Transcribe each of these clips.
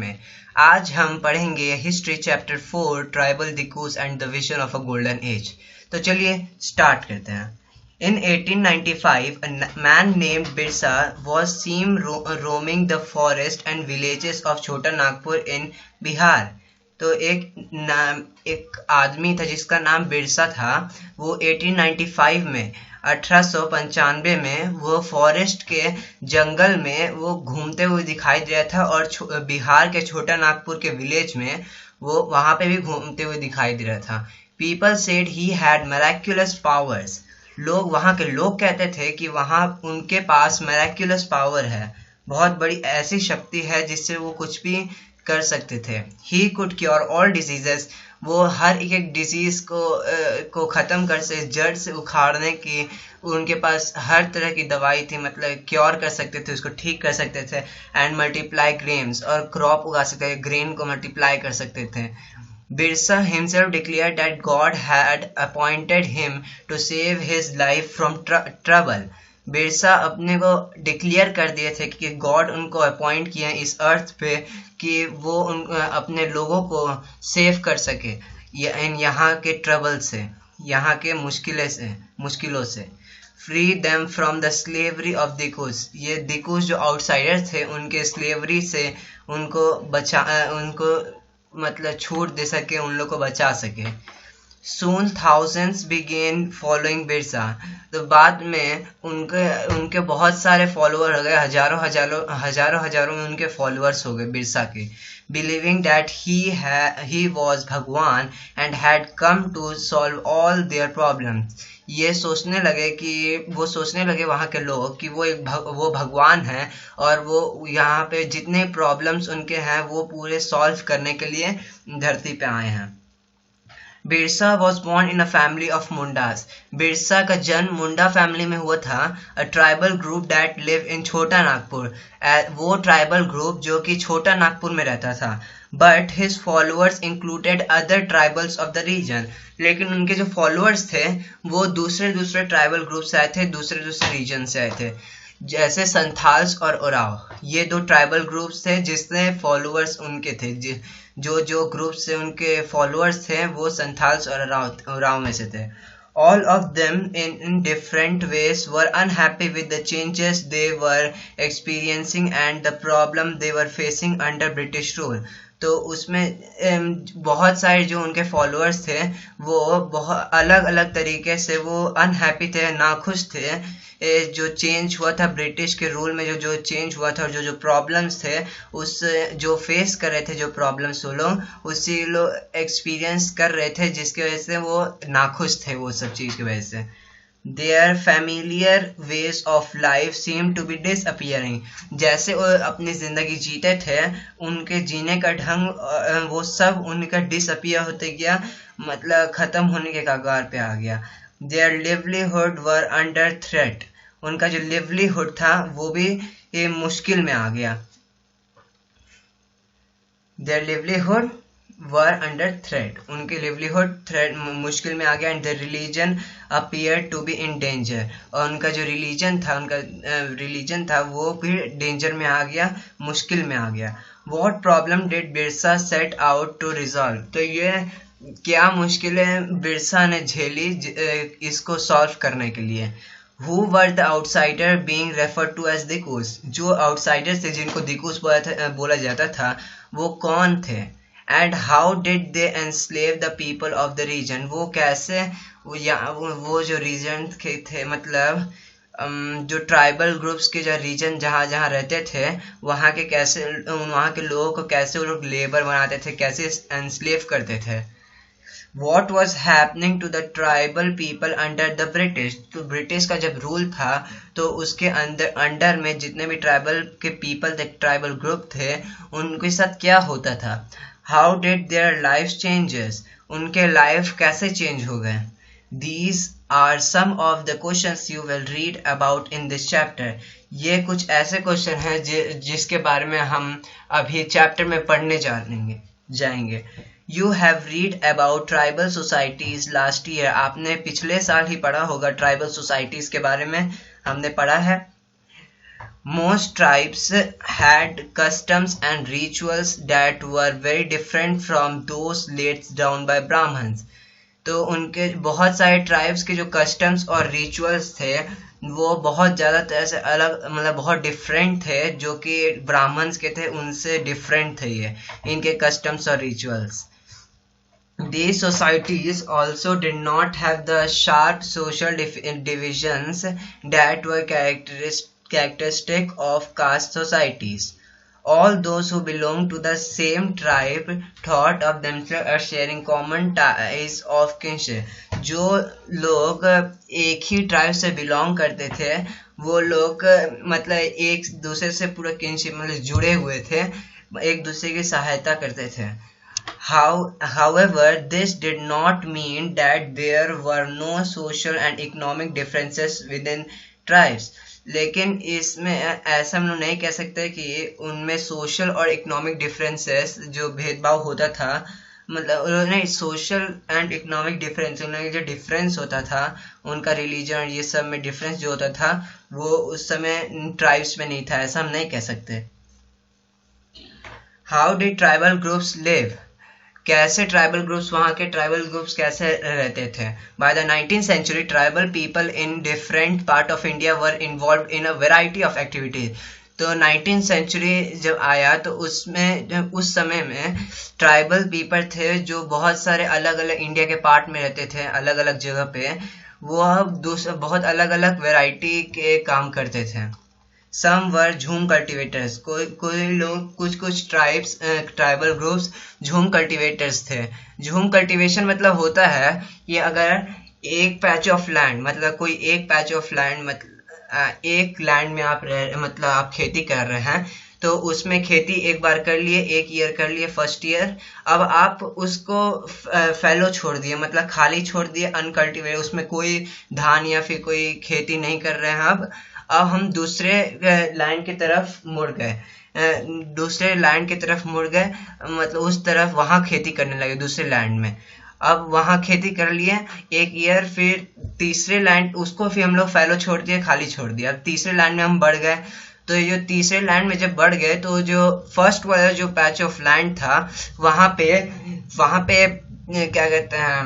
में आज हम पढ़ेंगे history chapter 4 tribal dikus and the vision of a golden age. तो चलिए स्टार्ट करते हैं। In 1895, a man named Birsa was seen roaming the forest and villages of Chota Nagpur in Bihar. तो एक आदमी था जिसका नाम बिरसा था। वो 1895 में 1895 में वो फॉरेस्ट के जंगल में वो घूमते हुए दिखाई दे रहा था और बिहार के छोटा नागपुर के विलेज में वो वहाँ पे भी घूमते हुए दिखाई दे रहा था। People said he had miraculous powers. वहाँ के लोग कहते थे कि वहाँ उनके पास मिरेक्युलस पावर है, बहुत बड़ी ऐसी शक्ति है जिससे वो कुछ भी कर सकते थे। He could cure all diseases. वो हर एक डिजीज को ख़त्म कर से जड़ से उखाड़ने की उनके पास हर तरह की दवाई थी, मतलब क्योर कर सकते थे, उसको ठीक कर सकते थे। एंड मल्टीप्लाई ग्रेन्स, और क्रॉप उगा सकते थे, ग्रेन को मल्टीप्लाई कर सकते थे। Birsa himself declared that God had appointed him to save his life from trouble. Birsa अपने को डिक्लेयर कर दिए थे कि गॉड उनको अपॉइंट किया इस अर्थ पे कि वो अपने लोगों को सेव कर सके यहाँ के ट्रबल से, यहाँ के मुश्किलों से। Free them from the slavery of dikus. ये दिकूस जो आउटसाइडर थे उनके स्लेवरी से उनको मतलब छूट दे सके, उन लोग को बचा सके। Soon thousands began following Birsa. तो बाद में उनके बहुत सारे फॉलोअर हो गए, हजारों में उनके फॉलोअर्स हो गए बिरसा के। Believing that he was भगवान and had come to solve all their problems. वो सोचने लगे वहाँ के लोग कि वो भगवान है और वो यहाँ पे जितने प्रॉब्लम्स उनके हैं वो पूरे सॉल्व करने के लिए धरती पे आए हैं। Birsa was born in a family of Mundas. Birsa का जन्म मुंडा फैमिली में हुआ था। A tribal group that live in छोटा नागपुर। वो ट्राइबल ग्रुप जो कि छोटा नागपुर में रहता था। But his followers included other tribals of the region. लेकिन उनके जो फॉलोअर्स थे वो दूसरे ट्राइबल ग्रुप से आए थे, दूसरे रीजन से आए थे, जैसे संथाल्स और ओराव। ये दो ट्राइबल ग्रुप्स थे जिसने फॉलोअर्स उनके थे। जो ग्रुप से उनके फॉलोअर्स थे वो संथाल्स और ओराव में से थे। All of them in different ways were unhappy with the changes they were experiencing and the problem they were facing under British rule. तो उसमें बहुत सारे जो उनके फॉलोअर्स थे वो बहुत अलग अलग तरीके से वो अनहैप्पी थे, नाखुश थे। जो चेंज हुआ था ब्रिटिश के रूल में, जो चेंज हुआ था और जो प्रॉब्लम्स थे उस जो फेस कर रहे थे, जो प्रॉब्लम्स वो लोग उसी लोग एक्सपीरियंस कर रहे थे, जिसकी वजह से वो नाखुश थे वो सब चीज़ की वजह से। Their familiar ways of life seem to be disappearing. जैसे वो अपनी ज़िंदगी जीते थे उनके जीने का ढंग वो सब उनका डिसअपियर होते गया, मतलब ख़त्म होने के कगार पे आ गया। Their livelihood were under threat. उनका जो लिवलीहुड था वो भी ये मुश्किल में आ गया। Their livelihood were under threat. उनके livelihood threat मुश्किल में आ गया। and the religion appeared to be in danger. और उनका जो religion था वो भी danger में आ गया, मुश्किल में आ गया। What problem did Birsa set out to resolve? तो ये क्या मुश्किलें बिरसा ने झेली इसको सॉल्व करने के लिए। Who were the outsider being referred to as दिकूस? जो आउटसाइडर थे जिनको दिकूस बोला जाता था वो कौन थे। And how did they enslave the people of the region? वो कैसे वो जो रीजन के थे, मतलब जो ट्राइबल ग्रुप्स के जो रीजन जहाँ रहते थे वहाँ के लोगों को कैसे वो लोग लेबर बनाते थे, कैसे एनस्लेव करते थे। What was happening to the tribal people under the British? तो ब्रिटिश का जब रूल था तो उसके अंडर में जितने भी ट्राइबल के पीपल थे, ट्राइबल ग्रुप थे, उनके साथ क्या होता था। How did their lives changes? उनके लाइफ कैसे चेंज हो गए। These are some of the questions you will read about in this chapter. ये कुछ ऐसे क्वेश्चन हैं जिसके बारे में हम अभी चैप्टर में पढ़ने जाएंगे। You have read about tribal societies last year. आपने पिछले साल ही पढ़ा होगा ट्राइबल सोसाइटीज के बारे में, हमने पढ़ा है। Most tribes had customs and rituals that were very different from those laid down by Brahmins. तो उनके बहुत सारे ट्राइब्स के जो कस्टम्स और रिचुअल्स थे वो बहुत ज़्यादा तरह से अलग, मतलब बहुत डिफरेंट थे, जो कि ब्राह्मण्स के थे उनसे डिफरेंट थे ये इनके कस्टम्स और rituals. These societies also did not have the sharp social divisions that were characteristic of caste societies. All those who belonged to the same tribe thought of themselves as sharing common ties of kinship. जो लोग एक ही tribe से belong करते थे वो लोग मतलब एक दूसरे से पूरा किनशिप मतलब जुड़े हुए थे, एक दूसरे की सहायता करते थे. However, this did not mean that there were no social and economic differences within tribes. लेकिन इसमें ऐसा हम लोग नहीं कह सकते कि उनमें सोशल और इकोनॉमिक डिफरेंसेस जो भेदभाव होता था, मतलब उन्होंने सोशल एंड इकोनॉमिक डिफरेंस, उन्होंने जो डिफरेंस होता था उनका रिलीजन ये सब में डिफरेंस जो होता था वो उस समय ट्राइब्स में नहीं था, ऐसा हम नहीं कह सकते. How did tribal groups live? कैसे ट्राइबल ग्रुप्स, वहाँ के ट्राइबल ग्रुप्स कैसे रहते थे? By the 19th century tribal people in different part of India were involve in a variety of activities. तो 19th century जब आया तो उसमें उस समय में ट्राइबल पीपल थे जो बहुत सारे अलग अलग इंडिया के पार्ट में रहते थे, अलग अलग जगह पे वो बहुत अलग अलग वेराइटी के काम करते थे. Some were झूम कल्टिवेटर्स. कोई लोग कुछ ट्राइबल ग्रुप्स झूम कल्टिवेटर्स थे. झूम कल्टिवेशन मतलब होता है कि अगर एक पैच ऑफ लैंड, मतलब कोई एक पैच ऑफ लैंड, मतलब एक लैंड में आप खेती कर रहे हैं तो उसमें खेती एक बार कर लिए, एक ईयर कर लिए फर्स्ट ईयर, अब आप उसको फैलो छोड़ दिए, मतलब खाली छोड़ दिए, अनकल्टिवेट, उसमें कोई धान या फिर कोई खेती नहीं कर रहे हैं. अब हम दूसरे लैंड की तरफ मुड़ गए, मतलब उस तरफ वहाँ खेती करने लगे दूसरे लैंड में. अब वहाँ खेती कर लिए एक ईयर, फिर तीसरे लैंड उसको फिर हम लोग फैलो छोड़ दिए, खाली छोड़ दिया. अब तीसरे लैंड में हम बढ़ गए, तो ये तीसरे लैंड में जब बढ़ गए तो जो फर्स्ट वाला जो पैच ऑफ लैंड था वहाँ पे क्या कहते हैं,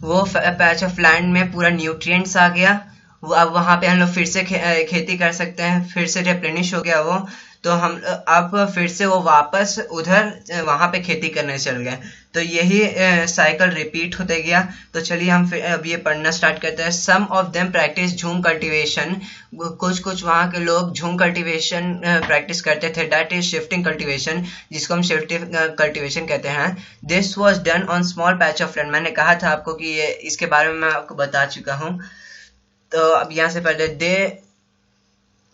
वो पैच ऑफ लैंड में पूरा न्यूट्रिएंट्स आ गया. अब वहाँ पे हम लोग फिर से खेती कर सकते हैं, फिर से रिप्लेनिश हो गया वो, तो हम अब फिर से वो वापस उधर वहाँ पे खेती करने चल गए. तो यही साइकिल रिपीट होते गया. तो चलिए हम फिर अब ये पढ़ना स्टार्ट करते हैं. सम ऑफ देम प्रैक्टिस झूम कल्टिवेशन. कुछ वहाँ के लोग झूम कल्टिवेशन प्रैक्टिस करते थे. दैट इज शिफ्टिंग कल्टिवेशन, जिसको हम शिफ्टिंग कल्टिवेशन कहते हैं. This was done on small patch of land. मैंने कहा था आपको कि इसके बारे में मैं आपको बता चुका हूँ. तो अब यहाँ से पढ़ते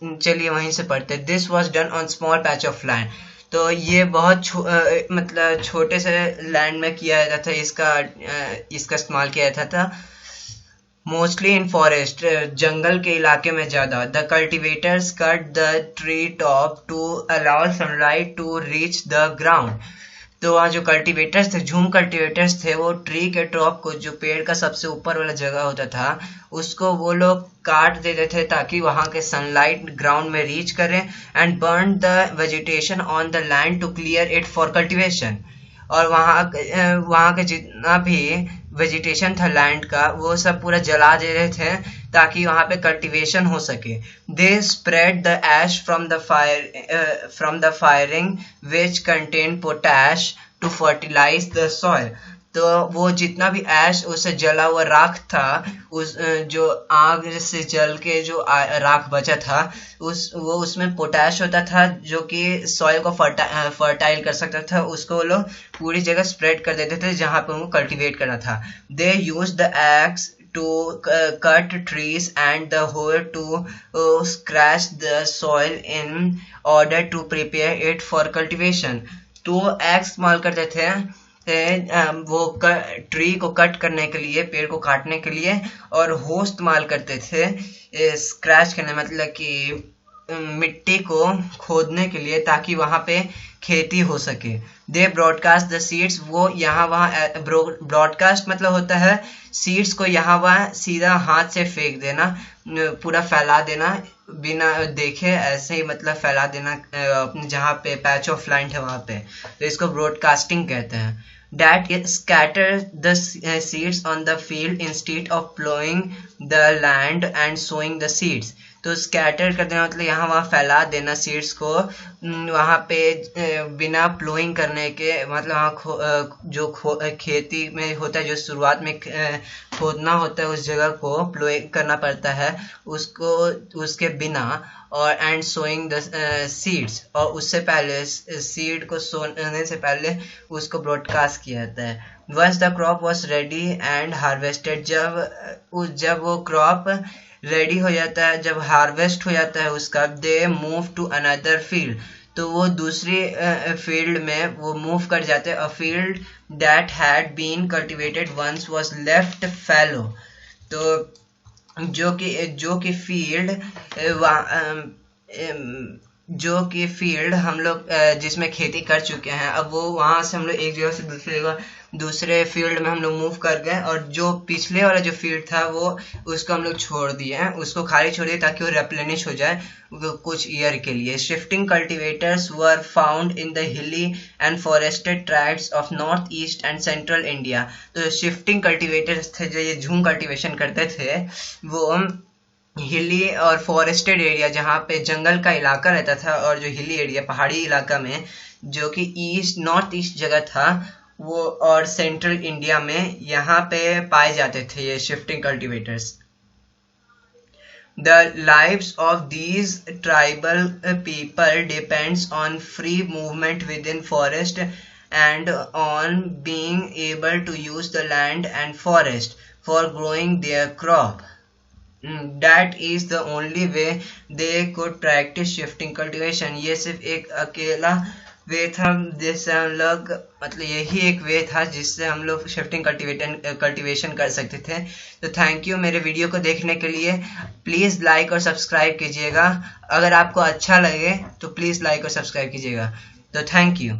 चलिए वहीं से पढ़ते. This was done on small patch of land. तो ये बहुत मतलब छोटे से लैंड में किया जाता था, इसका इस्तेमाल किया जाता था. मोस्टली इन फॉरेस्ट, जंगल के इलाके में ज़्यादा. The cultivators cut the tree top to allow sunlight to reach the ground. तो वहाँ जो कल्टिवेटर्स थे, झूम कल्टिवेटर्स थे, वो ट्री के टॉप को, जो पेड़ का सबसे ऊपर वाला जगह होता था, उसको वो लोग काट देते थे ताकि वहाँ के सनलाइट ग्राउंड में रीच करें. And burn the vegetation on the land to clear it for cultivation. और वहाँ के जितना भी वेजिटेशन था लैंड का वो सब पूरा जला दे रहे थे ताकि वहाँ पे कल्टिवेशन हो सके. They spread the ash from the firing which contain potash to fertilise the soil. तो वो जितना भी ऐश उससे जला हुआ राख था, उस जो आग से जल के जो राख बचा था वो उसमें पोटैश होता था जो कि सॉइल को फर्टाइल कर सकता था. उसको वो लोग पूरी जगह स्प्रेड कर देते थे जहाँ पे उनको कल्टीवेट करना था. They use the axe to cut trees and the hoe to scratch the soil in order to prepare it for cultivation. तो एक्स इस्तेमाल करते थे वो ट्री को कट करने के लिए, पेड़ को काटने के लिए, और हो इस्तेमाल करते थे स्क्रैच करने, मतलब कि मिट्टी को खोदने के लिए ताकि वहां पे खेती हो सके। दे ब्रॉडकास्ट द सीड्स, वो यहाँ वहाँ, ब्रॉडकास्ट मतलब होता है सीड्स को यहाँ वहाँ सीधा हाथ से फेंक देना, पूरा फैला देना बिना देखे, ऐसे ही मतलब फैला देना जहाँ पे पैच ऑफ लैंड है वहाँ पे, तो इसको ब्रॉडकास्टिंग कहते हैं। That scatter the seeds on the field instead of plowing the land and sowing the seeds। तो स्कैटर कर देना मतलब यहाँ वहाँ फैला देना सीड्स को, वहाँ पे बिना प्लोइंग करने के, मतलब वहाँ खेती में होता है जो शुरुआत में खोदना होता है, उस जगह को प्लोइंग करना पड़ता है उसको, उसके बिना, और एंड सोइंग द सीड्स, और उससे पहले सीड को सोने से पहले उसको ब्रॉडकास्ट किया जाता है। Once the crop was ready and harvested, जब वो क्रॉप रेडी हो जाता है, जब हार्वेस्ट हो जाता है उसका, they move to another field, तो वो दूसरी फील्ड में वो मूव कर जाते हैं। A field that had been cultivated once was left fallow, तो जो कि फील्ड हम लोग जिसमें खेती कर चुके हैं, अब वो वहां से हम लोग एक जगह से दूसरे फील्ड में हम लोग मूव कर गए, और जो पिछले वाला जो फील्ड था वो उसको हम लोग छोड़ दिए हैं, उसको खाली छोड़ दिए ताकि वो रेप्लेनिश हो जाए कुछ ईयर के लिए। Shifting cultivators were found in the hilly and forested tribes of north east and central India. तो शिफ्टिंग कल्टिवेटर्स थे जो ये झूम कल्टिवेशन करते थे, वो हिली और फॉरेस्टेड एरिया जहाँ पे जंगल का इलाका रहता था, और जो हिली एरिया पहाड़ी इलाका में जो कि नॉर्थ ईस्ट जगह था वो, और सेंट्रल इंडिया में यहाँ पे पाए जाते थे ये shifting cultivators. The lives of these tribal people depends on free movement within forest and on being able to use the land and forest for growing their crop. That is the only way they could practice shifting cultivation। ये सिर्फ एक अकेला वे था जिससे हम लोग, मतलब यही एक वे था जिससे हम लोग शिफ्टिंग कल्टिवेशन कर सकते थे। तो थैंक यू मेरे वीडियो को देखने के लिए। प्लीज़ लाइक और सब्सक्राइब कीजिएगा, अगर आपको अच्छा लगे तो प्लीज़ लाइक और सब्सक्राइब कीजिएगा। तो थैंक यू।